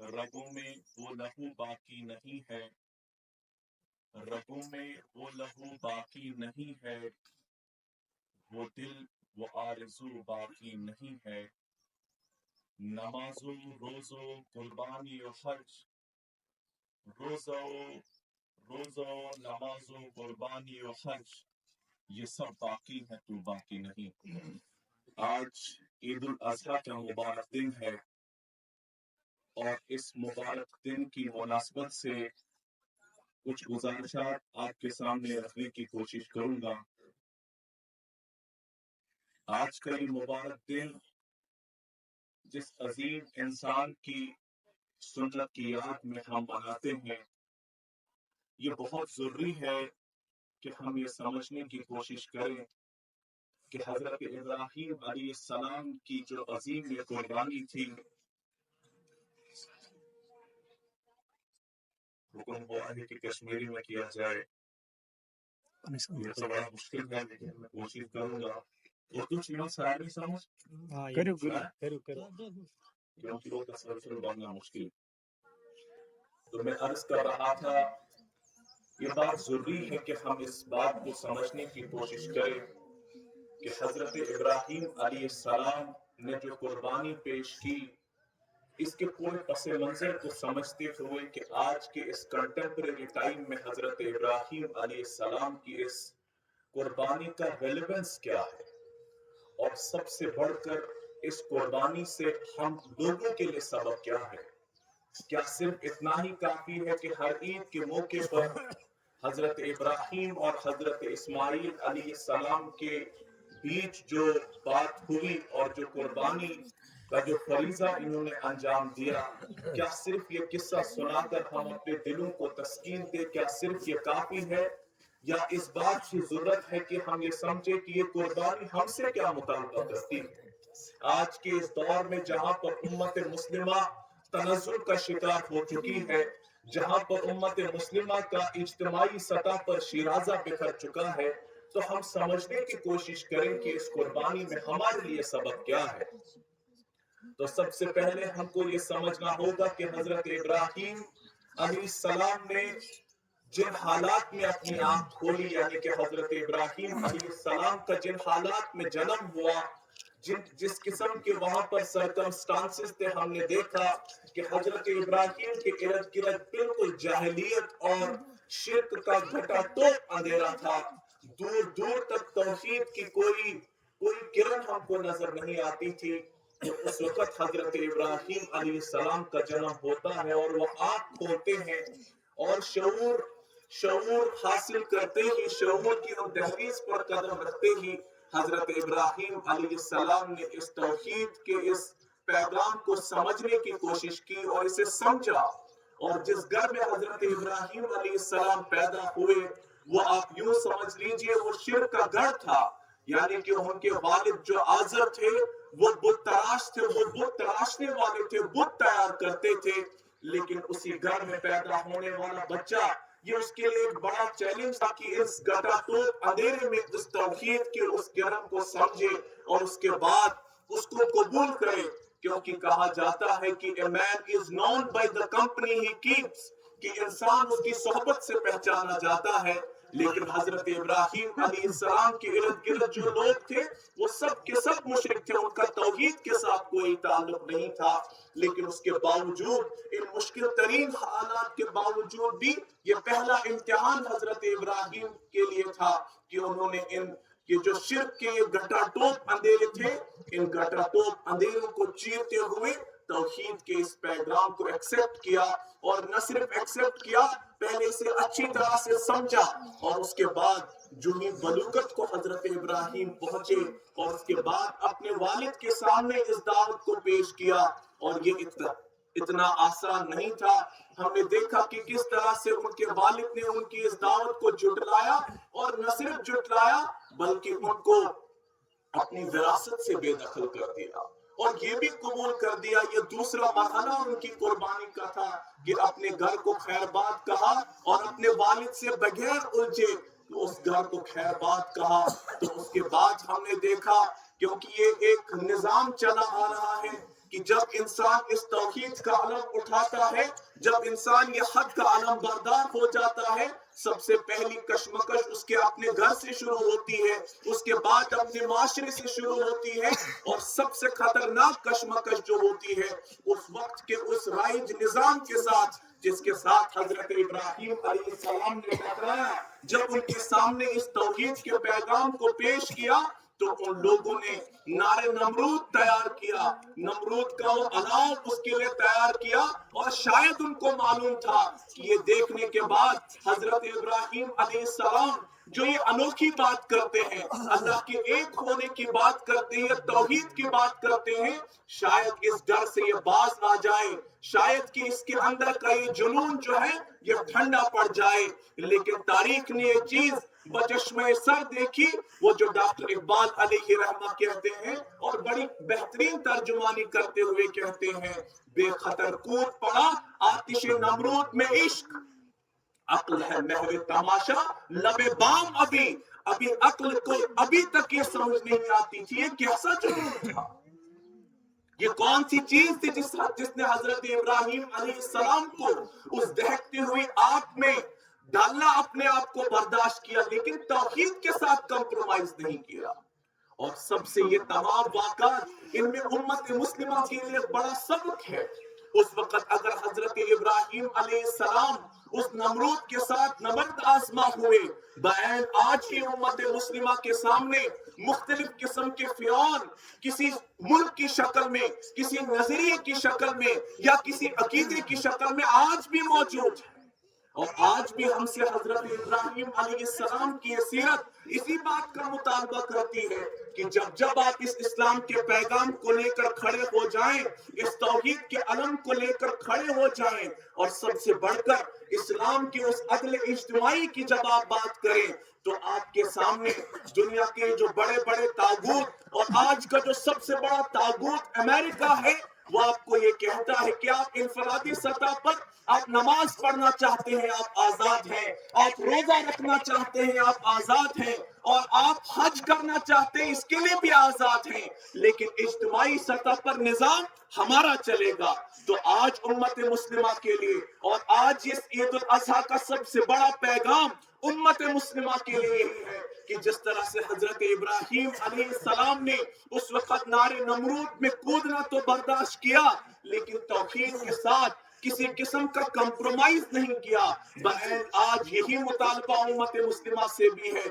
رگوں میں وہ لہو باقی نہیں ہے، رگوں میں وہ لہو باقی نہیں ہے، وہ دل وہ آرزو باقی نہیں ہے، نماز و روز و قربانی و حج، روز و نماز و قربانی و حج، یہ سب باقی ہے، تو باقی نہیں۔ آج عید الاضحیٰ کا مبارک دن ہے، اور اس مبارک دن کی مناسبت سے کچھ گزارشات آپ کے سامنے رکھنے کی کوشش کروں گا۔ آج کا یہ مبارک دن جس عظیم انسان کی سنت کی یاد میں ہم مناتے ہیں، یہ بہت ضروری ہے کہ ہم یہ سمجھنے کی کوشش کریں کہ حضرت ابراہیم علیہ السلام کی جو عظیم یہ قربانی تھی، حکم ہوا ہے کہ کشمیری میں کیا جائے۔ یہ تو بڑا مشکل ہے، لیکن میں کوشش کروں گا۔ اردو چینل سارے نہیں سمجھ کیونکہ وہ تسلسل بننا مشکل۔ تو میں عرض کر رہا تھا، یہ بات ضروری ہے کہ ہم اس بات کو سمجھنے کی کوشش کریں کہ حضرت ابراہیم علیہ السلام نے جو قربانی پیش کی، اس کے پورے پس منظر کو سمجھتے ہوئے کہ آج کے اس کنٹمپریری ٹائم میں حضرت ابراہیم علیہ السلام کی اس قربانی کا ریلیونس کیا ہے، اور سب سے بڑھ کر اس قربانی سے ہم لوگوں کے لیے سبق کیا ہے۔ کیا صرف اتنا ہی کافی ہے کہ ہر عید کے موقع پر حضرت ابراہیم اور حضرت اسماعیل علیہ السلام کے بیچ جو بات ہوئی اور جو قربانی کا جو فریضہ انہوں نے انجام دیا، کیا صرف یہ قصہ سنا کر ہم اپنے دلوں کو تسکین دے، کیا صرف یہ کافی ہے، یا اس بات کی ضرورت ہے کہ ہم یہ سمجھے کہ یہ قربانی ہم سے کیا مطالبہ کرتی ہے؟ آج کے اس دور میں جہاں پر امت مسلمہ تنزل کا شکار ہو چکی ہے، جہاں پر امت مسلمہ کا اجتماعی سطح پر شیرازہ بکھر چکا ہے، تو ہم سمجھنے کی کوشش کریں کہ اس قربانی میں ہمارے لیے سبق کیا ہے۔ تو سب سے پہلے ہم کو یہ سمجھنا ہوگا کہ حضرت ابراہیم علیہ السلام نے جن حالات میں اپنی آنکھ کھولی، یعنی کہ حضرت ابراہیم علیہ السلام کا جن حالات میں جنم ہوا، جس قسم کے وہاں پر سرکمسٹانسز تھے، ہم نے دیکھا کہ حضرت ابراہیم کے ارد گرد بالکل جاہلیت اور شرک کا گھٹا ٹوپ اندھیرا تھا، دور دور تک توحید کی کوئی کرن ہم کو نظر نہیں آتی تھی۔ اس وقت حضرت ابراہیم علیہ السلام کا جنم ہوتا ہے، اور وہ آنکھ کھولتے ہیں، اور شعور حاصل کرتے ہی، شعور کی ہم دہلیز پر قدم رکھتے ہی، حضرت ابراہیم علیہ السلام نے اس توحید کے اس پیغام کو سمجھنے کی کوشش کی اور اسے سمجھا۔ اور جس گھر میں حضرت ابراہیم علیہ السلام پیدا ہوئے، وہ آپ یوں سمجھ لیجئے وہ شرک کا گھر تھا، یعنی کہ ان کے والد جو آزر تھے وہ بت تراش تھے، وہ بت تراشنے والے تھے، بت تیار کرتے تھے۔ لیکن اسی گھر میں پیدا ہونے والا بچہ، یہ اس کے لیے ایک بڑا چیلنج تھا کہ اس گھٹا ٹوپ اندھیرے میں اس توحید کے اس گرم کو سمجھے اور اس کے بعد اس کو قبول کرے، کیونکہ کہا جاتا ہے کہ a man is known by the company he keeps، کہ انسان اس کی صحبت سے پہچانا جاتا ہے۔ لیکن حضرت ابراہیم علیہ السلام کے ارد گرد جو لوگ تھے وہ سب کے سب مشرک تھے، ان کا توحید کے ساتھ کوئی تعلق نہیں تھا۔ لیکن اس کے باوجود، ان مشکل ترین حالات کے باوجود بھی، یہ پہلا امتحان حضرت ابراہیم کے لیے تھا کہ انہوں نے یہ جو شرک کے گھٹا ٹوپ اندھیرے تھے، ان گھٹا ٹوپ اندھیروں کو چیرتے ہوئے توحید کے اس پیغام کو ایکسپٹ کیا، اور نہ صرف ایکسپٹ کیا، پہلے اسے اچھی طرح سے سمجھا، اور اس کے بعد جو ہی بلوغت کو حضرت ابراہیم پہنچے، اور اس کے بعد اپنے والد کے سامنے اس دعوت کو پیش کیا۔ اور یہ اتنا آسان نہیں تھا۔ ہم نے دیکھا کہ کس طرح سے ان کے والد نے ان کی اس دعوت کو جھٹلایا، اور نہ صرف جھٹلایا بلکہ ان کو اپنی وراثت سے بے دخل کر دیا، اور یہ بھی قبول کر دیا۔ یہ دوسرا مرحلہ ان کی قربانی کا تھا کہ اپنے گھر کو خیر باد کہا، اور اپنے والد سے بغیر الجھے تو اس گھر کو خیر باد کہا۔ تو اس کے بعد ہم نے دیکھا، کیونکہ یہ ایک نظام چلا آ رہا ہے کہ جب انسان اس توحید کا علم اٹھاتا ہے، جب انسان یہ حق کا علم بردار ہو جاتا ہے، سب سے پہلی کشمکش اس کے اپنے گھر سے شروع ہوتی ہے، اس کے بعد اپنے معاشرے سے شروع ہوتی ہے، اور سب سے خطرناک کشمکش جو ہوتی ہے اس وقت کے اس رائج نظام کے ساتھ جس کے ساتھ حضرت ابراہیم علیہ السلام نے ٹکرایا۔ جب ان کے سامنے اس توحید کے پیغام کو پیش کیا تو ان لوگوں نے نار نمرود تیار کیا، نمرود کا وہ الاؤ اس کے لیے تیار کیا، اور شاید ان کو معلوم تھا کہ یہ دیکھنے کے بعد حضرت ابراہیم علیہ السلام جو یہ انوکھی بات کرتے ہیں، اللہ کے ایک ہونے کی بات کرتے ہیں، توحید کی بات کرتے ہیں، شاید اس ڈر سے یہ باز آ جائے، شاید کہ اس کے اندر کا یہ جنون جو ہے یہ ٹھنڈا پڑ جائے۔ لیکن تاریخ نے یہ چیز بچشمہ سر دیکھی، وہ جو ڈاکٹر اقبال علیہ رحمہ کہتے ہیں اور بڑی بہترین ترجمانی کرتے ہوئے کہتے ہیں، بے خطر کود پڑا آتش نمرود میں عشق، عقل ہے محو تماشا لبے بام، ابھی عقل کو ابھی تک یہ سمجھ نہیں آتی تھی یہ کیسا جنون تھا، یہ کون سی چیز تھی جس نے حضرت ابراہیم علیہ السلام کو اس دہکتی ہوئی آگ میں ڈالنا اپنے آپ کو برداشت کیا، لیکن توحید کے ساتھ کمپرومائز نہیں کیا۔ اور سب سے یہ تمام واقعات ان میں امت مسلمہ کے لیے بڑا سبق ہے۔ اس وقت اگر حضرت ابراہیم علیہ السلام اس نمرود کے ساتھ نبرد آزما ہوئے، بعین آج ہی امت مسلمہ کے سامنے مختلف قسم کے فرعون کسی ملک کی شکل میں، کسی نظریے کی شکل میں یا کسی عقیدے کی شکل میں آج بھی موجود ہے، اور آج بھی ہم سے حضرت ابراہیم علیہ السلام کی سیرت اسی بات کا مطالبہ کرتی ہے کہ جب آپ اس اسلام کے پیغام کو لے کر کھڑے ہو جائیں، اس توحید کے علم کو لے کر کھڑے ہو جائیں، اور سب سے بڑھ کر اسلام کے اس عدل اجتماعی کی جب آپ بات کریں تو آپ کے سامنے دنیا کے جو بڑے بڑے طاغوت، اور آج کا جو سب سے بڑا طاغوت امریکہ ہے، وہ آپ کو یہ کہتا ہے کہ آپ انفرادی سطح پر آپ نماز پڑھنا چاہتے ہیں آپ آزاد ہیں، آپ روزہ رکھنا چاہتے ہیں آپ آزاد ہیں، اور آپ حج کرنا چاہتے ہیں اس کے لیے بھی آزاد ہیں، لیکن اجتماعی سطح پر نظام ہمارا چلے گا۔ تو آج امت مسلمہ کے لیے اور آج اس عید الاضحیٰ کا سب سے بڑا پیغام امت مسلمہ کے لیے یہی ہے کہ جس طرح سے حضرت ابراہیم علیہ السلام نے اس وقت نار نمرود میں کودنا تو برداشت کیا، لیکن توحید کے ساتھ کسی قسم کا کمپرومائز نہیں کیا، بعین آج یہی مطالبہ امت مسلمہ سے بھی ہے